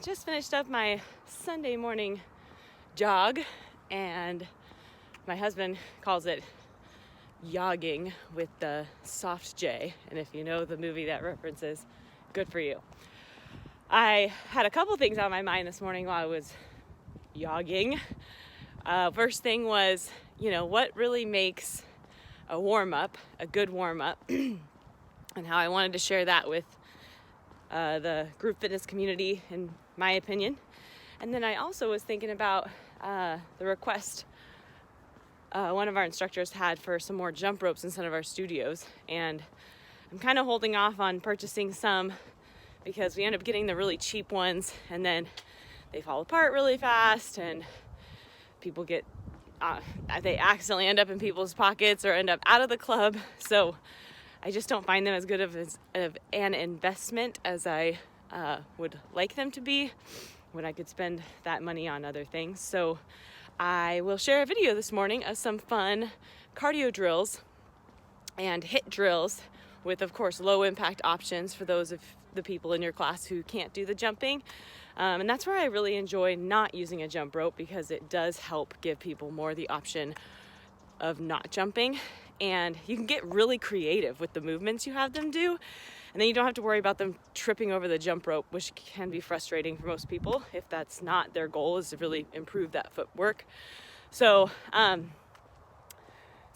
just finished up my Sunday morning jog, and my husband calls it yogging with the soft J, and if you know the movie that references, good for you. I had a couple things on my mind this morning while I was yogging. First thing was, what really makes a warm-up a good warm-up, and how I wanted to share that with the group fitness community, in my opinion. And then I also was thinking about the request one of our instructors had for some more jump ropes in some of our studios, and I'm kind of holding off on purchasing some because we end up getting the really cheap ones and then they fall apart really fast, and people get they accidentally end up in people's pockets or end up out of the club. So I just don't find them as good of an investment as I would like them to be when I could spend that money on other things. So I will share a video this morning of some fun cardio drills and HIIT drills with, of course, low impact options for those of the people in your class who can't do the jumping. And that's where I really enjoy not using a jump rope, because it does help give people more the option of not jumping. And you can get really creative with the movements you have them do. And then you don't have to worry about them tripping over the jump rope, which can be frustrating for most people if that's not their goal, is to really improve that footwork. So I'm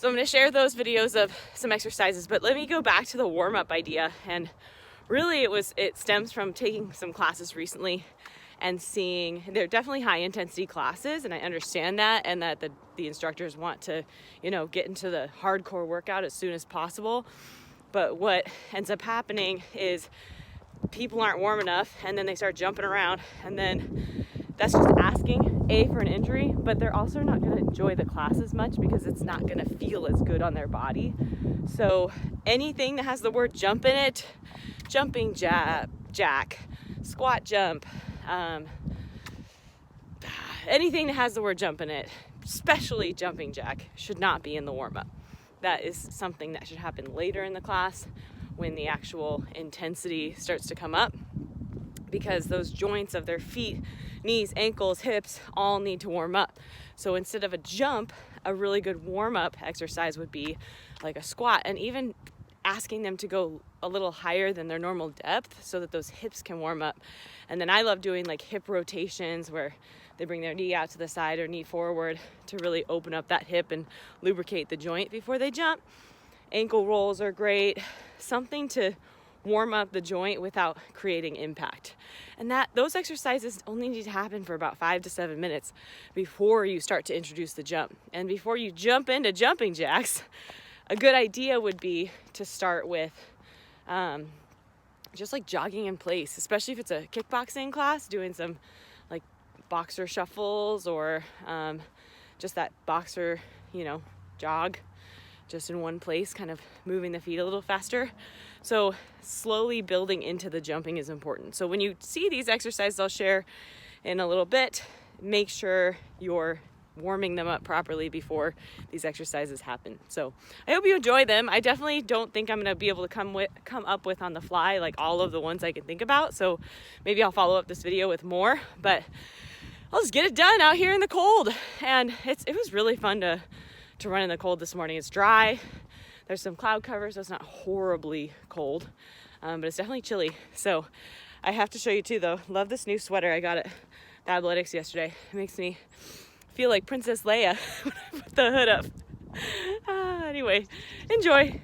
going to share those videos of some exercises, but let me go back to the warm-up idea. And really it stems from taking some classes recently and seeing they're definitely high intensity classes, and I understand that, and that the instructors want to, get into the hardcore workout as soon as possible. But what ends up happening is people aren't warm enough, and then they start jumping around, and then that's just asking for an injury, but they're also not going to enjoy the class as much because it's not going to feel as good on their body. So anything that has the word jump in it, jumping jack, squat jump, anything that has the word jump in it, especially jumping jack, should not be in the warm-up. That is something that should happen later in the class when the actual intensity starts to come up, because those joints of their feet, knees, ankles, hips all need to warm up. So instead of a jump, a really good warm-up exercise would be like a squat, and even asking them to go a little higher than their normal depth so that those hips can warm up. And then I love doing like hip rotations where they bring their knee out to the side or knee forward to really open up that hip and lubricate the joint before they jump. Ankle rolls are great, something to warm up the joint without creating impact. And those exercises only need to happen for about 5 to 7 minutes before you start to introduce the jump. And before you jump into jumping jacks, a good idea would be to start with just like jogging in place, especially if it's a kickboxing class, doing some like boxer shuffles or just that boxer, jog just in one place, kind of moving the feet a little faster. So slowly building into the jumping is important. So when you see these exercises I'll share in a little bit, make sure you're warming them up properly before these exercises happen. So I hope you enjoy them. I definitely don't think I'm going to be able to come up with on the fly like all of the ones I can think about. So maybe I'll follow up this video with more, but I'll just get it done out here in the cold. And it was really fun to run in the cold this morning. It's dry. There's some cloud cover, so it's not horribly cold, but it's definitely chilly. So I have to show you too, though. Love this new sweater I got at Athletics yesterday. It makes me feel like Princess Leia when I put the hood up. Anyway, enjoy.